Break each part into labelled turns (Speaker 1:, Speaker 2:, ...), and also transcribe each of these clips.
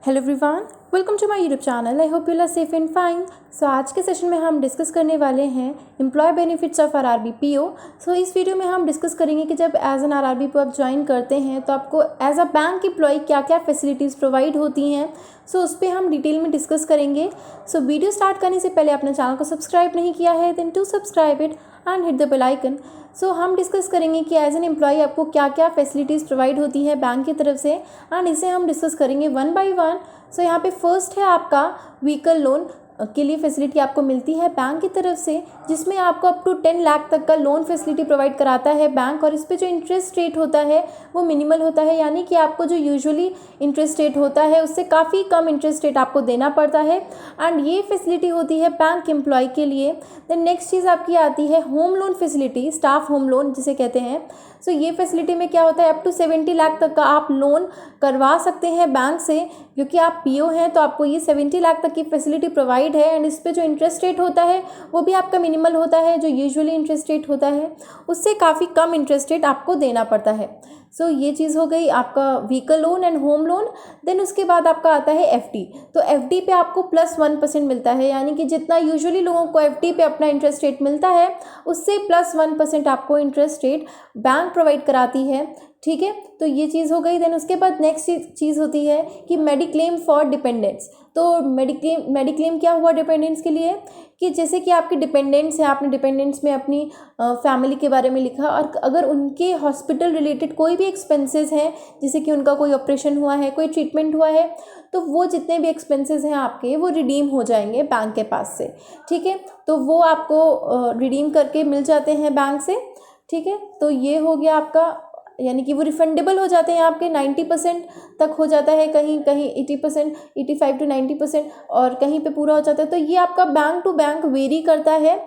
Speaker 1: Hello everyone, welcome to my YouTube channel. I hope you are safe and fine. So आज के session में हम discuss करने वाले हैं employ benefits of RRB PO. So इस वीडियो में हम डिस्कस करेंगे कि जब एज एन आरआरबी पीओ आप ज्वाइन करते हैं तो आपको एज अ बैंक एम्प्लॉय क्या क्या फैसिलिटीज़ प्रोवाइड होती हैं। सो उस पर हम डिटेल में डिस्कस करेंगे। सो वीडियो स्टार्ट करने से पहले अपने चैनल को सब्सक्राइब नहीं किया है then to subscribe it and hit the bell icon. So हम डिस्कस करेंगे कि एज एन एम्प्लॉय आपको क्या क्या फैसिलिटीज़ प्रोवाइड होती है बैंक की तरफ से, एंड इसे हम डिस्कस करेंगे वन बाय वन। सो यहाँ पे फर्स्ट है आपका व्हीकल लोन के लिए फैसिलिटी आपको मिलती है बैंक की तरफ से, जिसमें आपको अप टू 10 लाख तक का लोन फैसिलिटी प्रोवाइड कराता है बैंक। और इस पर जो इंटरेस्ट रेट होता है वो मिनिमल होता है, यानी कि आपको जो यूजुअली इंटरेस्ट रेट होता है उससे काफ़ी कम इंटरेस्ट रेट आपको देना पड़ता है। एंड ये फैसिलिटी होती है बैंक एम्प्लॉय के लिए। देन नेक्स्ट चीज़ आपकी आती है home loan facility, staff home loan जिसे कहते हैं। सो ये फैसिलिटी में क्या होता है, अप टू 70 लाख तक का आप लोन करवा सकते हैं बैंक से, क्योंकि आप पीओ हैं तो आपको ये 70 लाख तक की फैसिलिटी प्रोवाइड है। एंड इस पे जो इंटरेस्ट रेट होता है वो भी आपका मिनिमल होता है, जो यूजुअली इंटरेस्ट रेट होता है उससे काफ़ी कम इंटरेस्ट रेट आपको देना पड़ता है। सो ये चीज़ हो गई आपका vehicle loan and home loan. Then उसके बाद आपका आता है एफडी। तो एफडी पे आपको +1% मिलता है, यानी कि जितना यूजुअली लोगों को एफडी पे अपना इंटरेस्ट रेट मिलता है उससे +1% आपको इंटरेस्ट रेट बैंक प्रोवाइड कराती है। ठीक है, तो ये चीज़ हो गई। देन उसके बाद नेक्स्ट चीज़ होती है कि मेडिक्लेम फॉर डिपेंडेंट्स। तो मेडिक्लेम क्या हुआ डिपेंडेंट्स के लिए, कि जैसे कि आपके डिपेंडेंट्स हैं, आपने डिपेंडेंट्स में अपनी फैमिली के बारे में लिखा, और अगर उनके हॉस्पिटल रिलेटेड कोई भी एक्सपेंसेस हैं, जैसे कि उनका कोई ऑपरेशन हुआ है, कोई ट्रीटमेंट हुआ है, तो वो जितने भी एक्सपेंसेस हैं आपके वो रिडीम हो जाएंगे बैंक के पास से। ठीक है, तो वो आपको रिडीम करके मिल जाते हैं बैंक से। ठीक है, तो ये हो गया आपका, यानी कि वो रिफंडेबल हो जाते हैं आपके 90% तक हो जाता है, कहीं कहीं 80%, 85 to 90%, और कहीं पे पूरा हो जाता है। तो ये आपका बैंक टू बैंक वेरी करता है,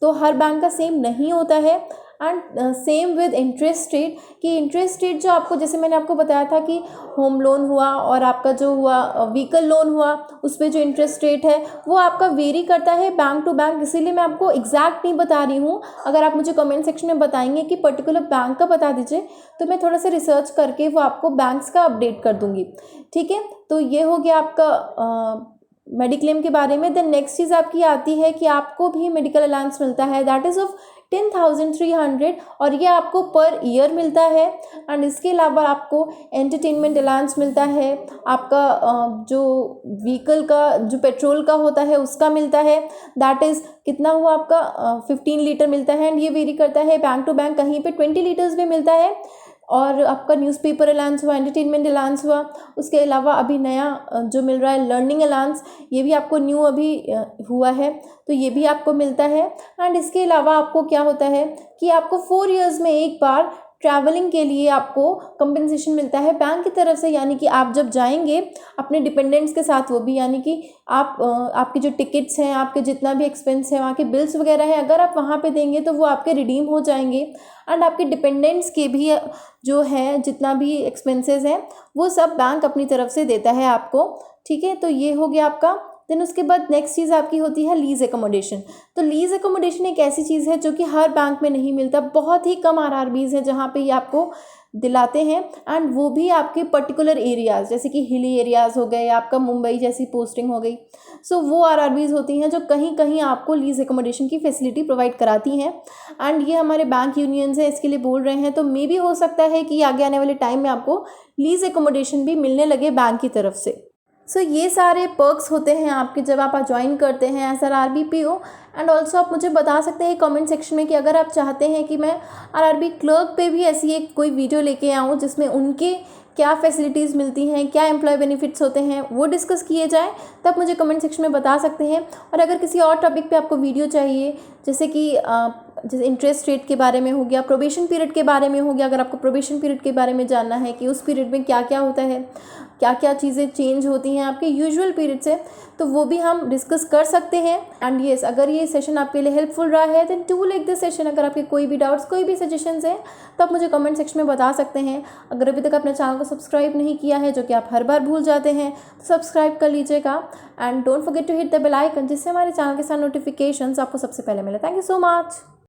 Speaker 1: तो हर बैंक का सेम नहीं होता है। And same with interest rate, कि इंटरेस्ट रेट जो आपको, जैसे मैंने आपको बताया था कि होम लोन हुआ और आपका जो हुआ व्हीकल लोन हुआ, उस पर जो इंटरेस्ट रेट है वो आपका वेरी करता है बैंक टू बैंक। इसीलिए मैं आपको एग्जैक्ट नहीं बता रही हूँ। अगर आप मुझे कमेंट सेक्शन में बताएंगे कि पर्टिकुलर बैंक का बता दीजिए, तो मैं थोड़ा सा रिसर्च करके वो आपको बैंक्स का अपडेट कर दूँगी। ठीक है, तो ये हो गया आपका मेडिक्लेम के बारे में। देन नेक्स्ट चीज़ आपकी आती है कि आपको भी मेडिकल अलाउंस मिलता है, दैट इज़ ऑफ 10,300, और ये आपको पर ईयर मिलता है। एंड इसके अलावा आपको एंटरटेनमेंट अलाउंस मिलता है, आपका जो व्हीकल का जो पेट्रोल का होता है उसका मिलता है, दैट इज़ कितना हुआ आपका 15 लीटर मिलता है। एंड ये वेरी करता है बैंक टू बैंक, कहीं पे 20 लीटर्स भी मिलता है। और आपका न्यूज़पेपर अलाउंस हुआ, एंटरटेनमेंट अलाउंस हुआ, उसके अलावा अभी नया जो मिल रहा है लर्निंग अलाउंस, ये भी आपको न्यू अभी हुआ है, तो ये भी आपको मिलता है। एंड इसके अलावा आपको क्या होता है कि आपको 4 इयर्स में एक बार ट्रैवलिंग के लिए आपको कंपनसेशन मिलता है बैंक की तरफ से, यानी कि आप जब जाएंगे अपने डिपेंडेंट्स के साथ, वो भी यानी कि आप आपके जो टिकट्स हैं, आपके जितना भी एक्सपेंस है, वहाँ के बिल्स वगैरह हैं, अगर आप वहाँ पे देंगे तो वो आपके रिडीम हो जाएंगे। एंड आपके डिपेंडेंट्स के भी जो है जितना भी एक्सपेंसेस हैं वो सब बैंक अपनी तरफ से देता है आपको। ठीक है, तो ये हो गया आपका। देन उसके बाद नेक्स्ट चीज़ आपकी होती है लीज एकोमोडेशन। तो लीज एकोमोडेशन एक ऐसी चीज़ है जो कि हर बैंक में नहीं मिलता, बहुत ही कम आरआरबीज़ हैं जहाँ पे ये आपको दिलाते हैं। एंड वो भी आपके पर्टिकुलर एरियाज़, जैसे कि हिली एरियाज़ हो गए, आपका मुंबई जैसी पोस्टिंग हो गई। सो वो आरआरबीज़ होती हैं जो कहीं कहीं आपको लीज एकोमोडेशन की फैसिलिटी प्रोवाइड कराती हैं। एंड ये हमारे बैंक यूनियंस हैं इसके लिए बोल रहे हैं, तो मे भी हो सकता है कि आगे आने वाले टाइम में आपको लीज एकोमोडेशन भी मिलने लगे बैंक की तरफ से। सो ये सारे पर्क्स होते हैं आपके जब आप ज्वाइन करते हैं as RRB PO. And also आप मुझे बता सकते हैं कमेंट सेक्शन में कि अगर आप चाहते हैं कि मैं आरआरबी क्लर्क पे भी ऐसी एक कोई वीडियो लेके आऊँ जिसमें उनके क्या फैसिलिटीज़ मिलती हैं, क्या एम्प्लॉय बेनिफिट्स होते हैं, वो डिस्कस किए जाए, तो आप मुझे कमेंट सेक्शन में बता सकते हैं। और अगर किसी और टॉपिक पे आपको वीडियो चाहिए, जैसे कि जैसे इंटरेस्ट रेट के बारे में हो गया, प्रोबेशन पीरियड के बारे में हो गया, अगर आपको प्रोबेशन पीरियड के बारे में जानना है कि उस पीरियड में क्या क्या होता है, क्या क्या चीज़ें चेंज होती हैं आपके यूजुअल पीरियड से, तो वो भी हम डिस्कस कर सकते हैं। एंड येस, अगर ये सेशन आपके लिए हेल्पफुल रहा है then do like this session. अगर आपके कोई भी डाउट्स, कोई भी सजेशंस हैं तो आप मुझे कमेंट सेक्शन में बता सकते हैं। अगर अभी तक अपने चैनल को सब्सक्राइब नहीं किया है, जो कि आप हर बार भूल जाते हैं, तो सब्सक्राइब कर लीजिएगा। And don't forget to hit the bell icon, जिससे हमारे चैनल के साथ नोटिफिकेशंस आपको सबसे पहले मिले। Thank you so much.